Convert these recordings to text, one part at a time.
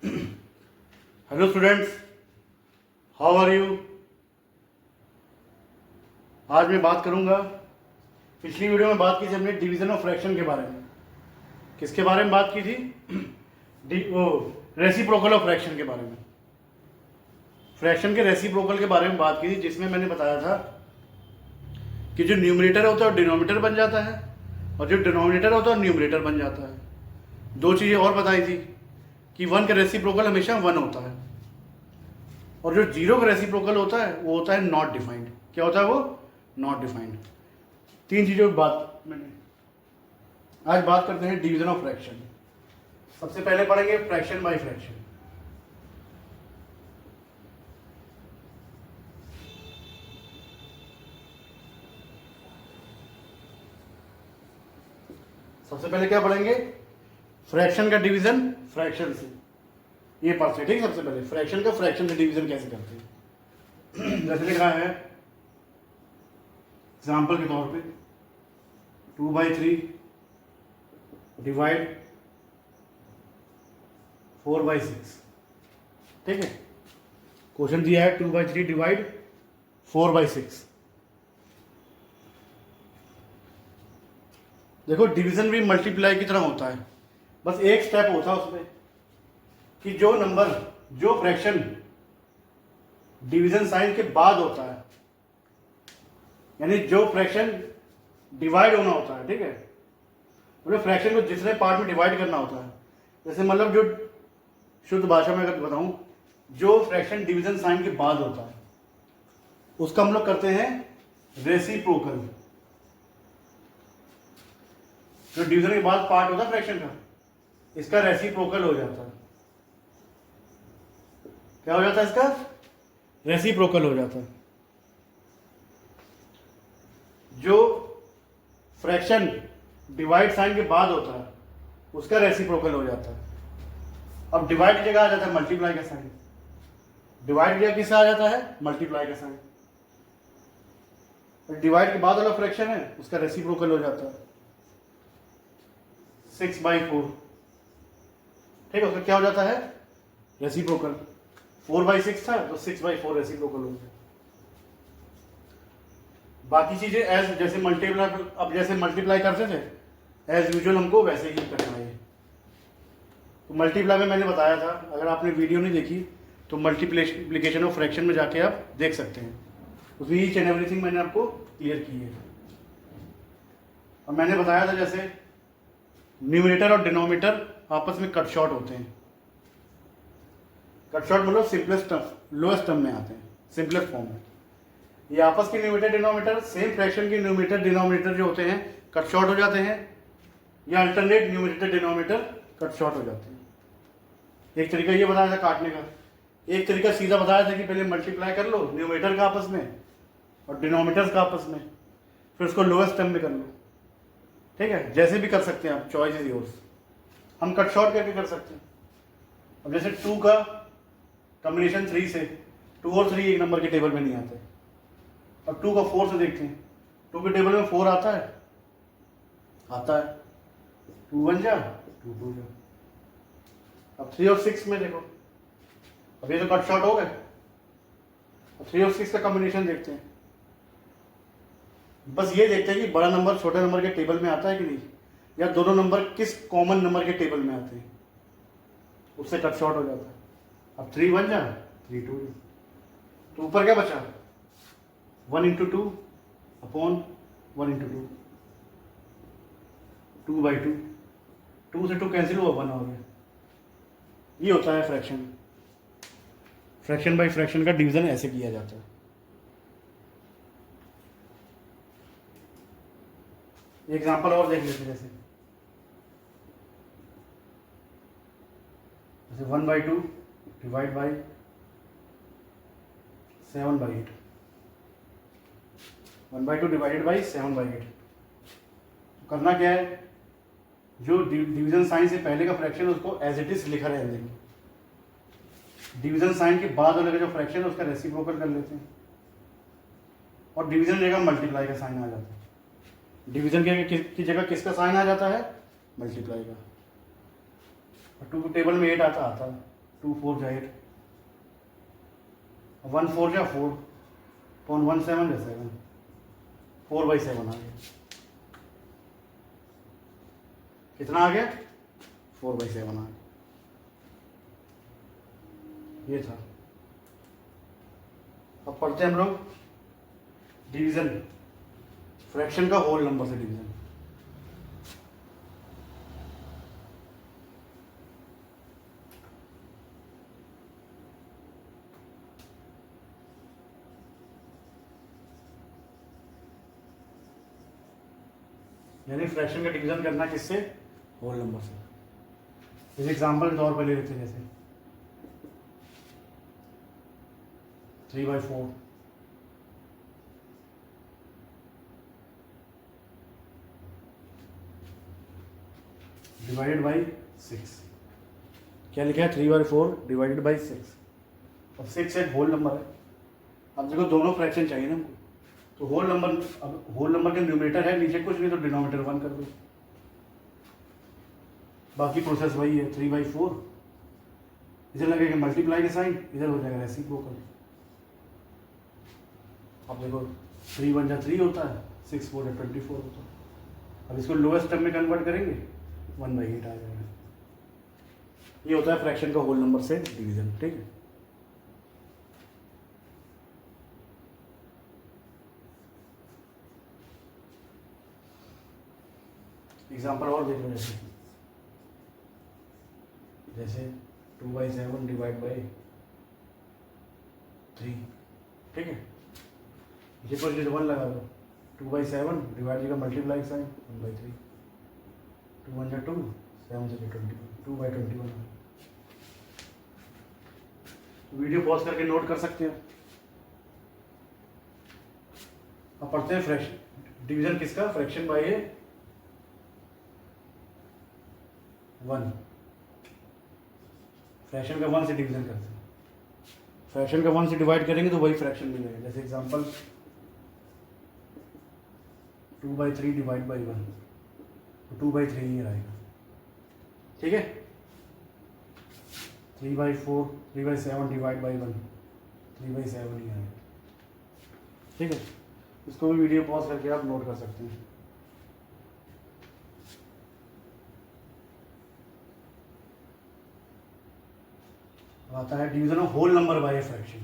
Hello students, how are you. आज मैं बात करूंगा, पिछली वीडियो में बात की थी हमने डिवीजन ऑफ फ्रैक्शन के बारे में। किसके बारे में बात की थी? वो रेसिप्रोकल ऑफ फ्रैक्शन के बारे में। फ्रैक्शन के रेसिप्रोकल के बारे में बात की थी, जिसमें मैंने बताया था कि जो न्यूमरेटर होता है वो डिनोमिनेटर बन जाता है और जो डिनोमिनेटर होता है न्यूमरेटर बन जाता है। दो चीज़ें और बताई थी कि 1 का रेसिप्रोकल हमेशा 1 होता है और जो 0 का रेसिप्रोकल होता है वो होता है नॉट डिफाइंड। क्या होता है वो? Not defined. 3 चीज़ों की बात मैंने आज बात करते हैं डिवीजन ऑफ फ्रैक्शन। सबसे पहले पढ़ेंगे फ्रैक्शन बाय फ्रैक्शन। सबसे पहले क्या पढ़ेंगे? फ्रैक्शन का डिवीजन फ्रैक्शन से। ये पार्ट है, ठीक है। सबसे पहले फ्रैक्शन का फ्रैक्शन से डिवीजन कैसे करते हैं। जैसे लिखा है एग्जाम्पल के तौर पे 2/3 डिवाइड 4/6। ठीक है, क्वेश्चन दिया है 2/3 डिवाइड 4/6। देखो, डिवीजन भी मल्टीप्लाई की तरह होता है, बस एक स्टेप होता है उसमें कि जो नंबर, जो फ्रैक्शन डिवीजन साइन के बाद होता है, यानी जो फ्रैक्शन डिवाइड होना होता है, ठीक है, मतलब फ्रैक्शन को जितने पार्ट में डिवाइड करना होता है। जैसे मतलब जो शुद्ध भाषा में अगर बताऊं, जो फ्रैक्शन डिवीजन साइन के बाद होता है उसका हम लोग करते हैं रेसिप्रोकल। जो डिवीजन के बाद पार्ट होता है फ्रैक्शन का, इसका रेसिप्रोकल हो जाता है। क्या हो जाता है? इसका रेसिप्रोकल हो जाता है। जो फ्रैक्शन डिवाइड साइन के बाद होता है उसका रेसिप्रोकल हो जाता है। अब डिवाइड की जगह आ जाता है मल्टीप्लाई का साइन। डिवाइड की जगह किससे आ जाता है? मल्टीप्लाई का साइन। डिवाइड के बाद वाला फ्रैक्शन है उसका रेसिप्रोकल हो जाता है 6/4। ठीक है, उसका क्या हो जाता है? रेसिप्रोकल। 4/6 था तो 6/4 रेसिप्रोकल हो गया। बाकी चीजें एज जैसे मल्टीप्लाई, अब जैसे मल्टीप्लाई करते थे एज यूजुअल हमको वैसे ही करना है। तो मल्टीप्लाई में मैंने बताया था, अगर आपने वीडियो नहीं देखी तो मल्टीप्लिकेशन ऑफ फ्रैक्शन में जाके आप देख सकते हैं। उसमें ईच एंड एवरीथिंग मैंने आपको क्लियर की है। और मैंने बताया था जैसे न्यूमरेटर और डिनोमिनेटर आपस में कट शॉर्ट होते हैं। कट शॉर्ट मतलब सिंपलेस्ट टर्म, लोएस्ट टर्म में आते हैं, सिंपलेस्ट फॉर्म में। ये आपस के न्यूमरेटर डिनोमिनेटर, सेम फ्रैक्शन के न्यूमरेटर डिनोमिनेटर जो होते हैं कट शॉर्ट हो जाते हैं, या alternate numerator denominator cut short हो जाते हैं। एक तरीका ये बताया था काटने का, एक तरीका सीधा बताया था कि पहले मल्टीप्लाई कर लो न्यूमरेटर का आपस में और डिनोमिनेटर्स का आपस में, फिर उसको लोएस्ट टर्म में कर लो। ठीक है, जैसे भी कर सकते हैं आप, चॉइस इज योर्स। हम कट शॉर्ट करके कर सकते हैं। अब जैसे 2 का कॉम्बिनेशन 3 से, 2 और 3 एक नंबर के टेबल में नहीं आते। अब 2 का 4 से देखते हैं, 2 के टेबल में 4 आता है? आता है। 2 1 जा, 2 2 जा। अब 3 और 6 में देखो, अब ये तो कट शॉर्ट हो गए। अब 3 और 6 का कॉम्बिनेशन देखते हैं। बस ये देखते हैं कि बड़ा नंबर छोटे नंबर के टेबल में आता है कि नहीं, या दोनों नंबर किस कॉमन नंबर के टेबल में आते हैं, उससे कट शॉर्ट हो जाता है। अब 3 1 जा, 3 2 जा। तो ऊपर क्या बचा? 1 × 2 अपॉन 1 × 2, 2/2। 2 से 2 कैंसिल हुआ, 1 हो गया। ये होता है फ्रैक्शन। फ्रैक्शन बाय फ्रैक्शन का डिवीजन ऐसे किया जाता है। एग्जाम्पल और देख लेते हैं। जैसे 1/2 डिवाइड बाई 7/8। 1/2 divided by 7/8। करना क्या है? जो डिवीजन साइन से पहले का फ्रैक्शन है उसको एज इट इज लिखा रहने देंगे। डिवीजन साइन के बाद वाले का जो फ्रैक्शन है उसका रेसिप्रोकल कर लेते हैं और डिवीजन जगह मल्टीप्लाई का साइन आ जाता है। डिवीजन की जगह किसका साइन आ जाता है? मल्टीप्लाई का। और 2 टेबल में 8 आता है। 2 4 जा 8, 1 4 जा 4, 1 7 जा 7, 4/7 आ गया। कितना आ गया? 4/7 आ गया। ये था। अब पढ़ते हैं हम लोग डिवीजन, फ्रैक्शन का होल नंबर से डिवीजन। यानी फ्रैक्शन का डिवीजन करना किससे? होल नंबर से। इस एग्जांपल के तौर पर ले लेते हैं, जैसे 3/4 डिवाइडेड बाई 6। क्या लिखा है? 3/4 डिवाइडेड बाई 6। अब 6 एक होल नंबर है। अब देखो दोनों फ्रैक्शन चाहिए ना हमको, तो होल नंबर, अब होल नंबर के न्यूमरेटर है नीचे कुछ नहीं, तो डिनोमिनेटर 1 कर दो। बाकी प्रोसेस वही है। 3/4 इधर लगेगा मल्टीप्लाई का साइन, इधर हो जाएगा रेसिप्रोकल। अब देखो 3 1 जा 3 होता है, 6 4 जा 24 होता है। अब इसको लोएस्ट टर्म में कन्वर्ट करेंगे, 1/8 आ जाएगा। ये होता है फ्रैक्शन का होल नंबर से डिवीजन। ठीक है, एग्जाम्पल और देख लो, जैसे 2/7 डिवाइड बाई 3। ठीक है, ये पर 1 लगा दो। 2/7 डिवाइड का मल्टीप्लाई साइन 1/3, 2 1 जा 2, 7 से 21, 2/21। वीडियो पॉज करके नोट कर सकते हैं। अब पढ़ते हैं फ्रैक्शन डिवीजन किसका? Fraction by 1। फ्रैक्शन का 1 से डिवीजन करते हैं। फ्रैक्शन का 1 से डिवाइड करेंगे तो वही फ्रैक्शन मिलेगा। जैसे एग्जांपल 2/3 डिवाइड बाई 1, तो 2/3 ही आएगा। ठीक है, 3/4 3/7 डिवाइड बाई 1, 3/7 ही आएगा। ठीक है, इसको भी वीडियो पॉज करके आप नोट कर सकते हैं। आता है division of whole number by a fraction.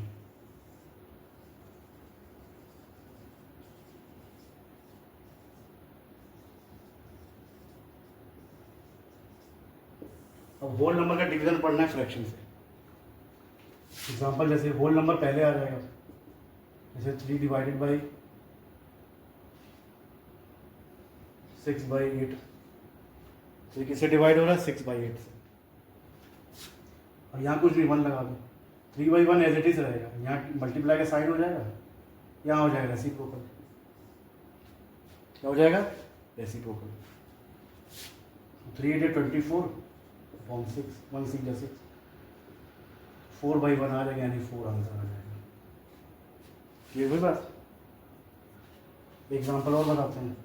अब होल नंबर का डिवीजन पढ़ना है फ्रैक्शन से। एग्जांपल जैसे होल नंबर पहले आ जाएगा, जैसे 3 डिवाइडेड बाई 6/8। तो किससे डिवाइड हो रहा है? 6/8 से। और यहाँ कुछ भी 1 लगा दो, 3/1 एज इट इज रहेगा। यहाँ मल्टीप्लाई का साइन हो जाएगा, यहाँ हो जाएगा रेसिप्रोकल। क्या हो जाएगा? रेसिप्रोकल। 3 8 24 अपॉन 6, 1 6 जा 6, 4/1 आ जाएगा, यानी 4 आंसर आ जाएगा। ये हुई बात। एग्जाम्पल और बताते हैं।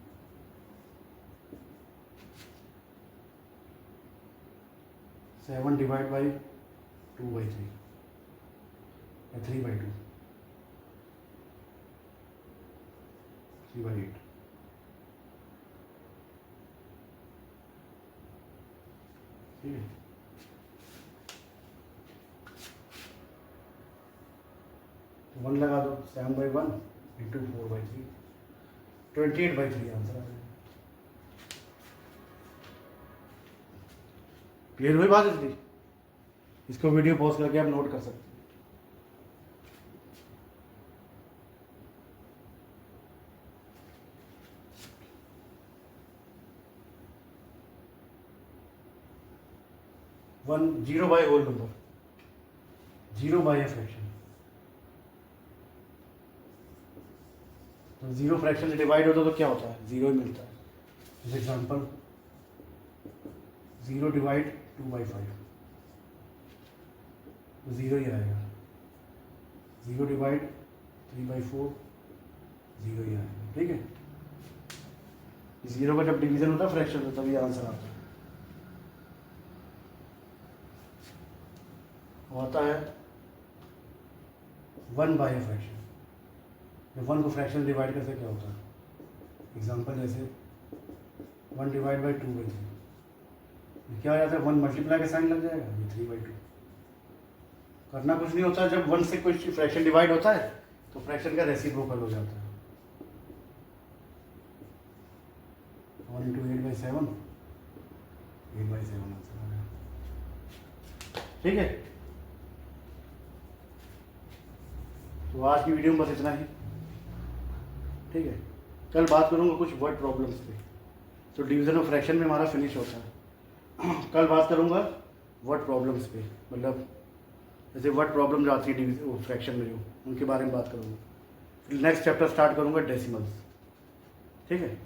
सेवन डिवाइड बाई 2/3 या 3/2, 3/8। ठीक है, तो 1 लगा दो, 7/1 इंटू 4/3, 28/3 आंसर आ जाएगा। क्लियर हुई बात इसकी? इसको वीडियो पॉज करके आप नोट कर सकते हैं। One 0 by whole number, 0 by a fraction. तो 0 फ्रैक्शन से डिवाइड होता है तो क्या होता है? 0 ही मिलता है। जैसे एग्जांपल 0 डिवाइड 2/5, तो 0 ही आएगा। 0 डिवाइड 3/4, 0 ही आएगा। ठीक है, 0 का जब डिवीजन होता है फ्रैक्शन से तभी आंसर आता है। होता है 1 बाय फ्रैक्शन। जब 1 को फ्रैक्शन डिवाइड करते क्या होता है, एग्जांपल जैसे 1 डिवाइड बाई 2/3, क्या हो जाता है 1 मल्टीप्लाई का साइन लग जाएगा, ये 3/2। करना कुछ नहीं होता, जब 1 से कोई फ्रैक्शन डिवाइड होता है तो फ्रैक्शन का रेसिप्रोकल हो जाता है। 1 × 8/7, 8/7 आंसर आ गया। ठीक है, तो आज की वीडियो में बस इतना ही। ठीक है, कल बात करूँगा कुछ वर्ड प्रॉब्लम्स पे। तो डिवीज़न ऑफ फ्रैक्शन में हमारा फिनिश होता है। कल बात करूँगा वर्ड प्रॉब्लम्स पे, मतलब जैसे वर्ड प्रॉब्लम जो आती है डिवीजन फ्रैक्शन में, जो उनके बारे में बात करूँगा। फिर नेक्स्ट चैप्टर स्टार्ट करूँगा डेसिमल्स। ठीक है।